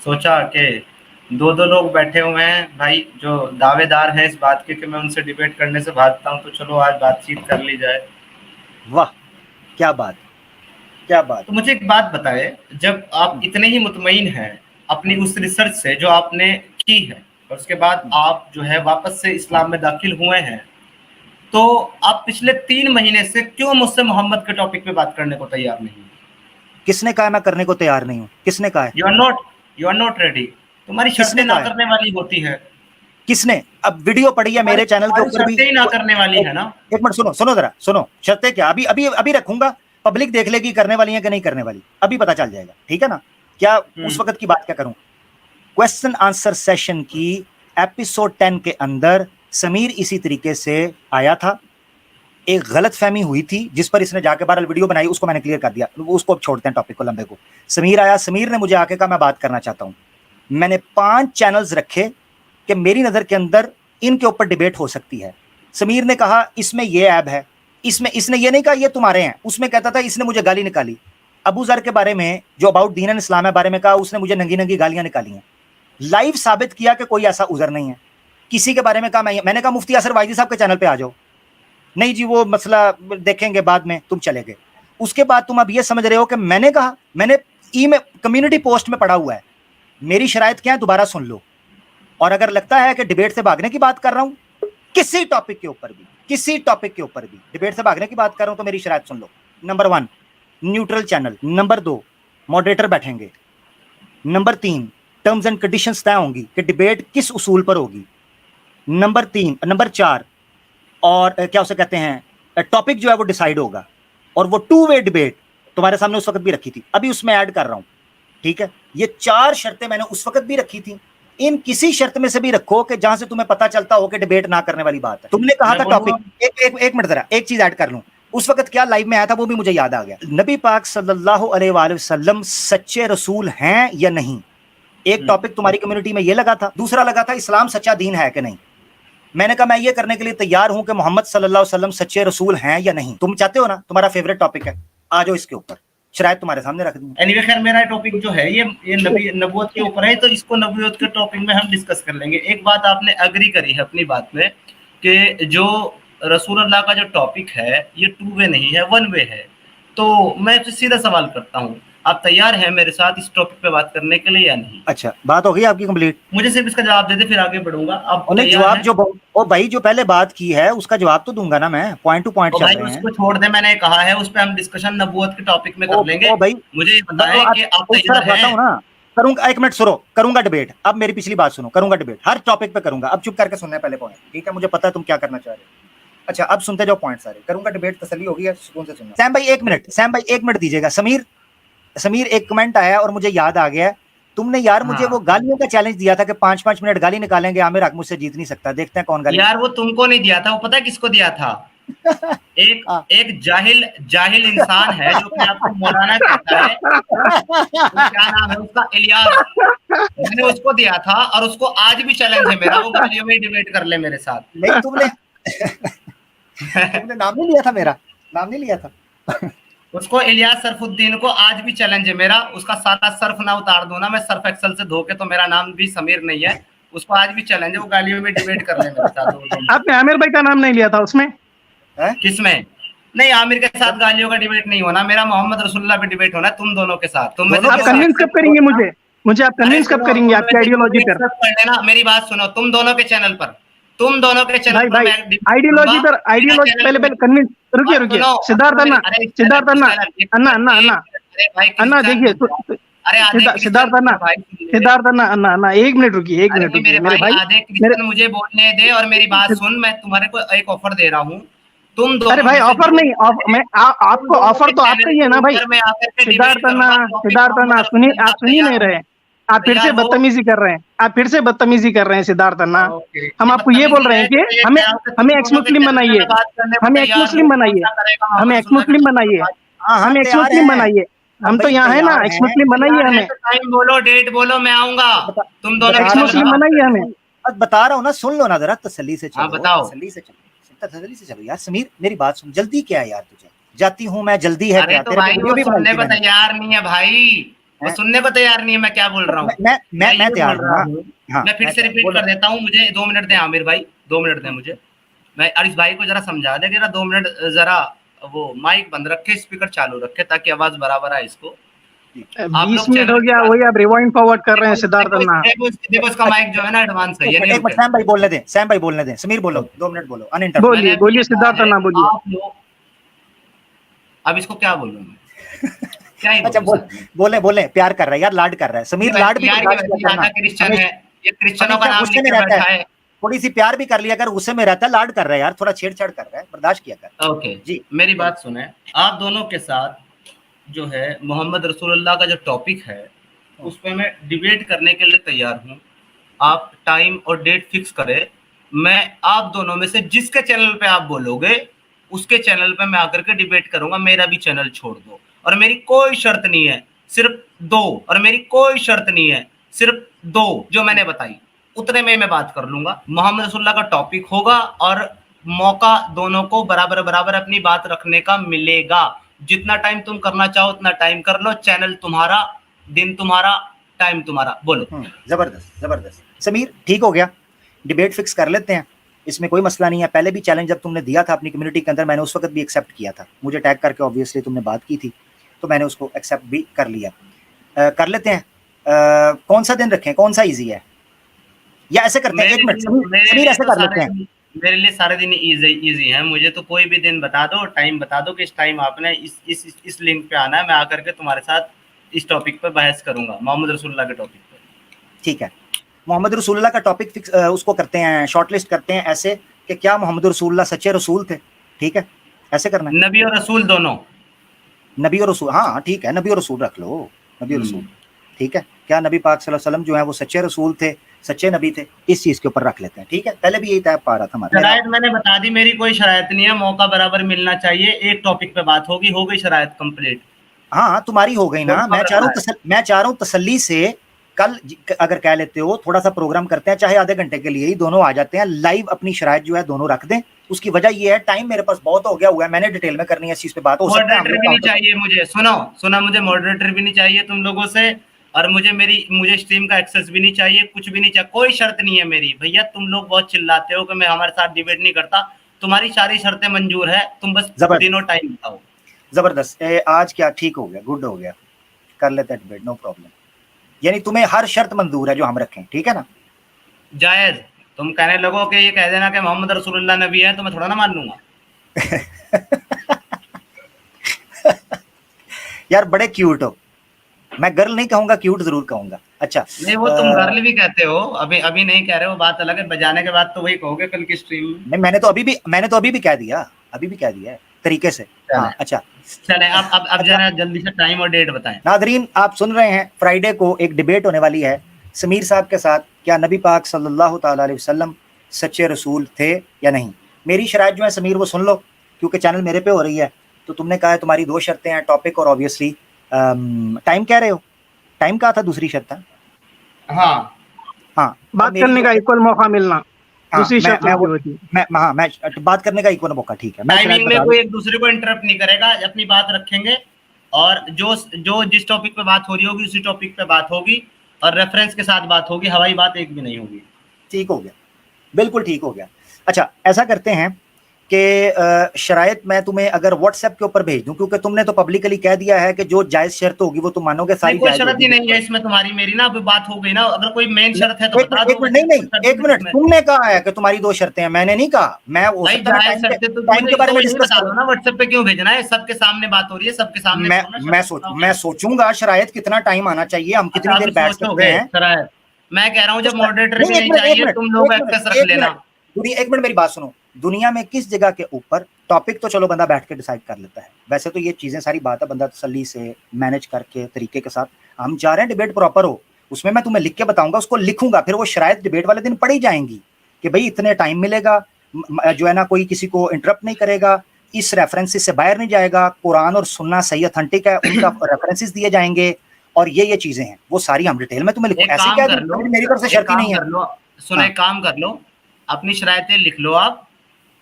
सोचा कि दो दो लोग बैठे हुए हैं भाई जो दावेदार हैं इस बात के कि मैं उनसे डिबेट करने से भागता हूं, तो चलो आज बातचीत कर ली जाए। वाह, क्या बात, क्या बात। तो मुझे एक बात बताए, जब आप इतने ही मुतमईन हैं अपनी उस रिसर्च से जो आपने की है और उसके बाद आप जो है वापस से इस्लाम में दाखिल हुए हैं, तो आप पिछले 3 महीने से क्यों मुझसे मोहम्मद के टॉपिक पे बात करने को तैयार नहीं? किसने कहा मैं करने को तैयार नहीं हूं? किसने कहा है? You are not ready. तुम्हारी शर्तें किसने ना कहा है? करने वाली होती है। किसने? अब वीडियो पड़ी है मेरे चैनल के तुम्हारी ऊपर भी। शर्तें ही ना करने वाली है ना। एक मिनट सुनो, सुनो जरा, सुनो। शर्तें क्या? अभी अभी अभी रखूंगा, पब्लिक देख लेगी करने वाली है कि नहीं करने वाली, अभी पता चल जाएगा, ठीक है ना? क्या उस वक्त की बात क्या करूं? क्वेश्चन आंसर सेशन की एपिसोड 10 के अंदर समीर इसी तरीके से आया था। एक गलत फहमी हुई थी जिस पर इसने जाके बहरहाल वीडियो बनाई, उसको मैंने क्लियर कर दिया, उसको अब छोड़ते हैं टॉपिक को लंबे को। समीर आया, समीर ने मुझे आके कहा मैं बात करना चाहता हूं। मैंने 5 चैनल्स रखे कि मेरी नजर के अंदर इनके ऊपर डिबेट हो सकती है। समीर ने कहा इसमें ये ऐब है, इसमें इसने ये नहीं कहा ये तुम्हारे हैं, उसमें कहता था इसने मुझे गाली निकाली। अबू जर के बारे में जो अबाउट दीन एंड इस्लाम है बारे में कहा, उसने मुझे नंगी नंगी गालियां निकाली हैं। लाइव साबित किया कि कोई ऐसा उजर नहीं है। किसी के बारे में कहा, मैंने कहा मुफ्ती असर वाइदी साहब के चैनल पे आ जाओ, नहीं जी वो मसला देखेंगे बाद में, तुम चले गए। उसके बाद तुम अब ये समझ रहे हो कि मैंने कहा, मैंने ई में कम्युनिटी पोस्ट में पड़ा हुआ है, मेरी शराइत क्या है दोबारा सुन लो। और अगर लगता है कि डिबेट से भागने की बात कर रहा हूं, किसी टॉपिक के ऊपर भी, किसी टॉपिक के ऊपर भी डिबेट से भागने की बात कर रहा हूं, तो मेरी शराइत सुन लो। Number 1 neutral channel, number 2 moderator बैठेंगे, नंबर 3 टर्म्स एंड कंडीशंस तय होंगी कि डिबेट किस उसूल पर होगी, नंबर 4 और क्या उसे कहते हैं टॉपिक जो है वो डिसाइड होगा, और वो 2 वे डिबेट तुम्हारे सामने उस वक्त भी रखी थी, अभी उसमें ऐड कर रहा हूं, ठीक है? ये 4 शर्तें मैंने उस वक्त भी रखी थी। इन किसी शर्त में से भी रखो कि जहां से तुम्हें पता चलता हो कि डिबेट ना करने वाली बात है। तुमने कहा था टॉपिक, एक मिनट जरा, एक चीज ऐड कर लूं। उस वक्त क्या लाइव में आया था वो भी मुझे याद आ गया। नबी पाक सल्लल्लाहु अलैहि वसल्लम सच्चे रसूल हैं या नहीं, एक टॉपिक तुम्हारी कम्युनिटी में ये लगा था। दूसरा लगा था इस्लाम सच्चा दीन है कि नहीं। मैंने कहा मैं ये करने के लिए तैयार हूं कि मोहम्मद सल्लल्लाहु अलैहि वसल्लम सच्चे रसूल हैं या नहीं। तुम चाहते हो ना, तुम्हारा फेवरेट टॉपिक है, आ जाओ इसके ऊपर, शायद तुम्हारे सामने रख दूं। एनीवे खैर मेरा टॉपिक जो है ये नबूवत के ऊपर है, तो इसको नबूवत के टॉपिक में हम डिस्कस कर लेंगे। एक बात आपने अग्री करी है अपनी बात में कि जो रसूल अल्लाह का जो टॉपिक है ये 2 वे नहीं है, 1 वे है। तो मैं आपसे सीधा सवाल करता हूँ, आप तैयार हैं मेरे साथ इस टॉपिक पे बात करने के लिए या नहीं? अच्छा, बात हो गई आपकी कंप्लीट? मुझे सिर्फ इसका जवाब दे दे, फिर आगे बढ़ूंगा। आप जवाब जो ओ भाई जो पहले बात की है उसका जवाब तो दूंगा ना मैं, पॉइंट टू पॉइंट चल रहे हैं। उसको छोड़ दे, मैंने कहा है उस पे हम डिस्कशन नबूवत के टॉपिक में कर लेंगे। भाई मुझे बताएं कि आप तैयार हैं? ना करूंगा, एक मिनट सुनो, करूंगा डिबेट। अब मेरी पिछली बात सुनो, करूंगा डिबेट हर टॉपिक पे करूंगा। अब चुप करके सुनना है पहले पॉइंट, ठीक है? मुझे पता है तुम क्या करना चाह रहे हो। अच्छा अब सुनते जाओ पॉइंट सारे, करूंगा डिबेट, तसल्ली होगी है, सुकून से सुनना। सैम भाई 1 मिनट, सैम भाई 1 मिनट दीजिएगा। समीर एक कमेंट आया और मुझे याद आ गया, तुमने यार मुझे वो गालियों का चैलेंज दिया था कि 5-5 मिनट गाली निकालेंगे, आमिर हक मुझसे जीत नहीं सकता, देखते हैं कौन गाली। यार वो तुमको नहीं दिया था, वो पता है किसको दिया था? एक जाहिल इंसान है जो कि आपको मौलाना कहता है, क्या नाम है उसका, इलियास। मैंने उसको दिया था और उसको आज भी चैलेंज है मेरा, वो गालियों में डिबेट कर ले मेरे साथ। नहीं तुमने नाम नहीं लिया था, मेरा नाम नहीं लिया था। उसको इलियास सरफुद्दीन को आज भी चैलेंज है मेरा, उसका सारा सर्फ ना उतार दो ना मैं सर्फ एक्सल से धो के, तो मेरा नाम भी समीर नहीं है। उसको आज भी चैलेंज है, वो गालियों में डिबेट कर ले मेरे साथ। आपने आमिर भाई का नाम नहीं लिया था उसमें? किसमें? नहीं, आमिर के साथ गालियों का डिबेट नहीं होना मेरा, मोहम्मद रसूलुल्लाह पे डिबेट होना तुम दोनों के साथ। तुम आप कन्विंस कब करेंगे मुझे आप कन्विंस कब करेंगे आपकी आइडियोलॉजी पर? लेना, मेरी बात सुनो, तुम दोनों के चैनल पर भाई आइडियोलॉजी पर, आइडियोलॉजी पहले कन्विंस, रुकिए सिद्धार्थ अन्ना देखिए, सिद्धार्थ अन्ना 1 मिनट रुकिए, 1 मिनट रुकिए मेरे भाई, मुझे बोलने दे और मेरी बात सुन। मैं तुम्हारे को एक ऑफर दे रहा हूँ, तुम दोनों। अरे भाई ऑफर नहीं, मैं आपको ऑफर तो आपका ही है ना भाई। सिद्धार्थ अन्ना सुनिए, आप सुनिए नहीं रहे, आप फिर से बदतमीजी कर रहे हैं, सिद्धार्थ अन्ना। हम आपको ये बोल रहे हैं कि हमें एक्स मुस्लिम बनाइए, हमें एक्स मुस्लिम बनाइए, हम तो यहाँ है ना, एक्स मुस्लिम बनाइए हमें। टाइम बोलो, डेट बोलो, मैं आऊंगा। तुम दोनों एक्स मुस्लिम बनाइए हमें। बता रहा हूँ ना, सुन लो ना जरा, तसल्ली से चलो। बताओ। तसल्ली से चलो यार। समीर मेरी बात सुन, जल्दी क्या है यार तुझे? जाती हूँ मैं, जल्दी है क्या? तो भाई वो सुनने को तैयार नहीं है भाई। वो सुनने को तैयार नहीं है मैं क्या बोल रहा हूँ। मैं तैयार हूँ। हाँ, मैं फिर से रिपीट कर देता हूँ, मुझे 2 मिनट दें आमिर भाई, 2 मिनट दें मुझे। मैं इस भाई को जरा समझा दे कि ना 2 मिनट जरा वो माइक बंद रखे, स्पीकर चालू रखे ताकि आवाज बराबर आए इसको। 20 मिनट हो गया, वही आप रिवाइंड फॉरवर्ड कर रहे हैं सिद्धार्थ अन्ना। देखो इसका माइक जो है ना एडवांस है, ये नहीं एक मिनट सैम भाई बोलने दें, सैम भाई बोलने दें। समीर बोलो, 2 मिनट बोलो, बोलिए बोलिए सिद्धार्थ अन्ना बोलिए। आप लोग अब इसको क्या बोलूं मैं क्या ही अच्छा बोले बोले, प्यार कर रहा है यार, लाड कर रहा है समीर, लाड भी क्रिश्चियन है, ये क्रिश्चियनों का नाम लेके बैठा है। थोड़ी सी प्यार भी कर लिया कर, गुस्से में रहता है, लाड कर रहा है यार, थोड़ा छेड़छाड़ कर रहा है, बर्दाश्त किया कर। ओके जी, मेरी बात सुने। आप दोनों के साथ जो है मोहम्मद रसूलुल्लाह का जो टॉपिक है उस पर मैं डिबेट करने के लिए तैयार हूँ। आप टाइम और डेट फिक्स करें, मैं आप दोनों में से जिसके चैनल पे आप बोलोगे उसके चैनल पे मैं आकर के डिबेट करूंगा। मेरा भी चैनल छोड़ दो, और मेरी कोई शर्त नहीं है, सिर्फ 2, और मेरी कोई शर्त नहीं है, सिर्फ 2 जो मैंने बताई उतने में मैं बात कर लूंगा। मोहम्मद रसूलुल्लाह का टॉपिक होगा और मौका दोनों को बराबर बराबर अपनी बात रखने का मिलेगा। जितना टाइम तुम करना चाहो उतना टाइम कर लो, चैनल तुम्हारा, दिन तुम्हारा, टाइम तुम्हारा। बोलो। जबरदस्त जबरदस्त समीर, ठीक हो गया, डिबेट फिक्स कर लेते हैं, इसमें कोई मसला नहीं है। पहले भी चैलेंज जब तुमने दिया था अपनी कम्युनिटी के अंदर, मैंने उस वक्त भी एक्सेप्ट किया था, मुझे टैग करके ऑब्वियसली तुमने बात की थी, तो मैंने उसको एक्सेप्ट भी कर लिया। कर लेते हैं। कौन सा दिन रखें, कौन सा इजी है, या ऐसे करते हैं, 1 मिनट समीर, ऐसे कर लेते हैं। मेरे लिए सारे दिन इजी हैं, मुझे तो कोई भी दिन बता दो, टाइम बता दो कि इस टाइम आपने इस लिंक पे आना है, मैं आकर के तुम्हारे साथ इस टॉपिक पे बहस करूंगा, मोहम्मद रसूलुल्लाह के टॉपिक पे। ठीक है, मोहम्मद रसूलुल्लाह का टॉपिक फिक्स, उसको करते हैं, शॉर्टलिस्ट करते हैं ऐसे कि क्या मोहम्मद रसूलुल्लाह सच्चे रसूल थे। ठीक है, ऐसे करना है, नबी और रसूल दोनों, नबी और रसूल, हाँ ठीक है, नबी और रसूल रख लो, नबी और रसूल। ठीक है, क्या नबी पाक सल्लल्लाहु अलैहि वसल्लम जो है वो सच्चे रसूल थे, सच्चे नबी थे, इस चीज के ऊपर रख लेते हैं। ठीक है, पहले भी यही तय पा रहा था हमारा। शरायत मैंने बता दी, मेरी कोई शरायत नहीं है, मौका बराबर मिलना चाहिए, एक टॉपिक पे बात होगी, हो गई शरायत कंप्लीट। हाँ तुम्हारी हो गई ना, मैं चाह रहा हूँ तसल्ली से कल अगर कह लेते हो थोड़ा सा प्रोग्राम करते हैं, चाहे आधे घंटे के लिए ही, दोनों आ जाते हैं लाइव, अपनी शरायत जो है दोनों रख दें। उसकी वजह ये है टाइम मेरे पास बहुत हो गया हुआ है, मैंने डिटेल में करनी है इस चीज पे बात। हो सकता है मॉडरेटर भी नहीं चाहिए मुझे, सुनो मुझे मॉडरेटर भी नहीं चाहिए तुम लोगों से, और मुझे स्ट्रीम का एक्सेस भी नहीं चाहिए, कुछ भी नहीं चाहिए, कोई शर्त नहीं है मेरी। भैया तुम लोग बहुत चिल्लाते हो कि मैं हमारे साथ डिबेट नहीं करता, तुम्हारी सारी शर्तें मंजूर है, तुम बस दिनों टाइम बताओ। जबरदस्त, आज क्या ठीक हो गया, गुड हो गया, कर लेते हैं डिबेट, नो प्रॉब्लम। यानी तुम्हें हर शर्त मंजूर है जो हम रखें, ठीक है ना? जायज। तुम कहने लगो कि ये कह देना कि मोहम्मद रसूलुल्लाह नबी है, तो मैं थोड़ा ना मान लूंगा। यार बड़े क्यूट हो, मैं गर्ल नहीं कहूंगा, क्यूट जरूर कहूंगा। अच्छा नहीं, वो तुम गर्ल भी कहते हो, अभी नहीं कह रहे हो, बात अलग है, बजाने के बाद तो वही कहोगे कल की स्ट्रीम में। नहीं, मैंने तो अभी भी कह दिया, है तरीके से। हाँ अच्छा चले, अब जरा जल्दी से टाइम और डेट बताएं। नादरीन, आप सुन रहे हैं, फ्राइडे को एक डिबेट होने वाली है समीर साहब के साथ, क्या नबी पाक सल्लल्लाहु ताला अलैहि वसल्लम सच्चे रसूल थे या नहीं। मेरी शरायत जो है समीर वो सुन लो, क्योंकि चैनल मेरे पे हो रही है, तो तुमने कहा है तुम्हारी 2 शर्तें हैं, टॉपिक और ऑब्वियसली टाइम कह रहे हो, टाइम कहा था दूसरी शर्त है। हाँ बात करने का इक्वल मौका मिलना, दूसरी शर्त मैं बात करने का इक्वल मौका, ठीक है। टाइमिंग में कोई एक दूसरे को इंटरप्ट नहीं करेगा, अपनी बात रखेंगे, और जो जिस टॉपिक पे बात हो रही होगी उसी टॉपिक पे बात होगी, और रेफरेंस के साथ बात होगी, हवाई बात एक भी नहीं होगी। ठीक हो गया, बिल्कुल ठीक हो गया। अच्छा ऐसा करते हैं कि शरायत मैं तुम्हें अगर व्हाट्सएप के ऊपर भेज दूं, क्योंकि तुमने तो पब्लिकली कह दिया है कि जो जायज शर्त होगी वो तुम मानोगे, सारी कोई शर्त ही नहीं है इसमें तुम्हारी मेरी ना, अभी बात हो गई ना, अगर कोई मेन शर्त है तो बता दो। नहीं, एक मिनट, तुमने कहा है कि तुम्हारी 2 शर्तें हैं, मैंने नहीं कहा। मैं टाइम के बारे में डिस्कस करूं ना, व्हाट्सएप पे क्यों भेजना है, सबके सामने बात हो रही है, सबके सामने। मैं सोचूंगा शरायत कितना टाइम आना चाहिए, हम कितनी देर बैठ सकते हैं। मैं कह रहा हूँ जब मॉडरेटर भी नहीं चाहिए, तुम लोग एक्सेस रख लेना। एक मिनट मेरी बात सुनो, दुनिया में किस जगह के ऊपर टॉपिक तो चलो बंदा बैठ के डिसाइड कर लेता है, वैसे तो ये चीजें सारी बात है, बंदा तसल्ली से मैनेज करके तरीके के साथ, हम चाह रहे हैं डिबेट प्रॉपर हो, उसमें मैं तुम्हें लिख के बताऊंगा, उसको लिखूंगा, फिर वो शरायत डिबेट वाले दिन पढ़ी जाएंगी कि भाई इतने टाइम मिलेगा, जो है ना कोई किसी को इंटरप्ट नहीं करेगा, इस रेफरेंसेस से बाहर नहीं जाएगा, कुरान और सुन्ना सही ऑथेंटिक है, उनका रेफरेंसेस दिए जाएंगे, और ये चीजें हैं, वो सारी हम डिटेल में तुम्हें लिखूंगा। ऐसे क्या मेरी तरफ से शर्त ही नहीं है। सुनो, एक काम कर लो, अपनी शरायतें लिख लो, आप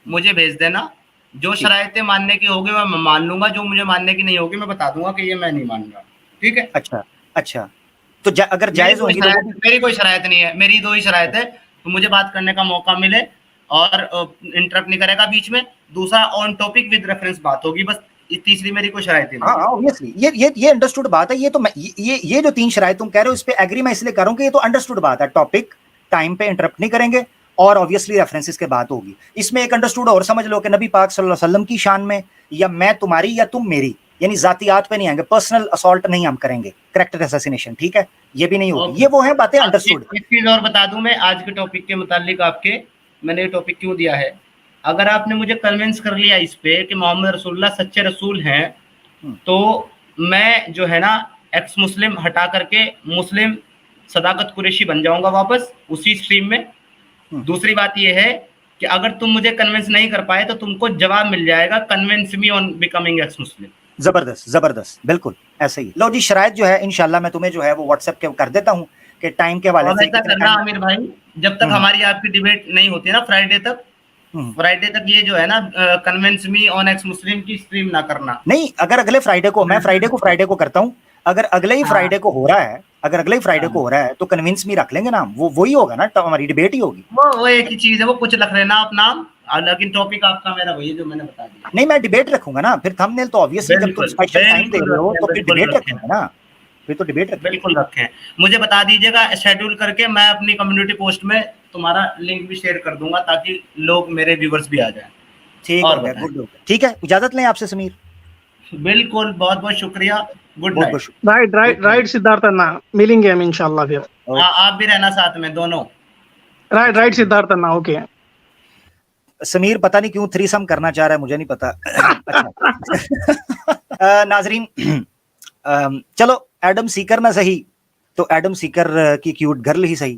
मुझे भेज देना, जो शरायतें मानने की होगी मैं मान लूंगा, जो मुझे मानने की नहीं होगी मैं बता दूंगा कि ये मैं नहीं मान रहा। ठीक है? अच्छा अच्छा, तो अगर जायज होगी तो मेरी कोई शरायत नहीं है, मेरी 2 ही शरायत है, तो मुझे बात करने का मौका मिले और इंटरप्ट नहीं करेगा बीच में, दूसरा ऑन टॉपिक विद रेफरेंस बात होगी, बस तीसरी मेरी कोई शरायत नहीं है। हाँ ऑब्वियसली ये अंडरस्टूड बात है। ये तो मैं ये जो 3 शरायत तुम कह रहे हो इस पे एग्री मैं इसलिए कर रहा हूं कि ये तो अंडरस्टूड बात है, टॉपिक टाइम पे इंटरप्ट नहीं करेंगे और ऑब्वियसली रेफरेंसेस के बात होगी। इसमें एक अंडरस्टूड और समझ लो कि नबी पाक सल्लल्लाहु अलैहि वसल्लम की शान में, या मैं तुम्हारी या तुम मेरी, यानी जातियात पे नहीं आएंगे, पर्सनल असॉल्ट नहीं हम करेंगे, कैरेक्टर असैसिनेशन, ठीक है, ये भी नहीं होगी। ये वो है बातें अंडरस्टूड। एक चीज और बता दूं मैं आज के टॉपिक के मुतालिक आपके, मैंने ये टॉपिक क्यों दिया है, अगर आपने मुझे कन्विंस कर लिया इस पे कि मोहम्मद रसूलुल्लाह सच्चे रसूल हैं, तो मैं जो है ना एक्स मुस्लिम हटा करके मुस्लिम सदाकत कुरैशी बन जाऊंगा वापस उसी स्ट्रीम में। दूसरी बात ये है कि अगर तुम मुझे कन्विंस नहीं कर पाए तो तुमको जवाब मिल जाएगा, convince me on becoming x मुस्लिम। जबरदस्त बिल्कुल ऐसे ही। लो जी, शरायत जो है इंशाल्लाह मैं तुम्हें जो है वो व्हाट्सएप के कर देता हूँ कि टाइम के हवाले से करना आमिर भाई, जब तक हमारी आपकी डिबेट नहीं होती ना फ्राइडे तक ये जो है ना कन्विंस मी ऑन एक्स मुस्लिम की स्ट्रीम ना करना। नहीं, अगर अगले फ्राइडे को, मैं फ्राइडे को करता हूँ, अगर अगले ही फ्राइडे को हो रहा है, तो कन्विंस मी रख लेंगे नाम, वो वही होगा ना, तो हमारी डिबेट ही होगी। वो एक ही चीज है, वो कुछ रख लेना आप नाम, लेकिन टॉपिक आपका मेरा वही जो मैंने बता दिया। नहीं, मैं डिबेट रखूंगा ना, फिर थंबनेल तो ऑब्वियसली जब तुम स्पेशल टाइम दे रहे हो तो फिर डिबेट रखेंगे ना, फिर तो डिबेट रखेंगे। बिल्कुल रखें, मुझे बता दीजिएगा शेड्यूल करके, मैं अपनी कम्युनिटी पोस्ट में तुम्हारा लिंक भी शेयर कर दूंगा ताकि लोग मेरे व्यूअर्स भी आ जाएं। ठीक हो गया, गुड हो गया, ठीक है, इजाजत लें आपसे समीर। बिल्कुल, बहुत बहुत शुक्रिया, गुड नाइट। राइट सिद्धार्थ अन्ना, मिलेंगे हम इंशाल्लाह फिर। आप भी रहना साथ में दोनों। राइट सिद्धार्थ अन्ना, ओके। समीर पता नहीं क्यों थ्रीसम करना चाह रहा है, मुझे नहीं पता। अच्छा नाजरीन, चलो एडम सीकर ना सही तो एडम सीकर की क्यूट गर्ल ही सही।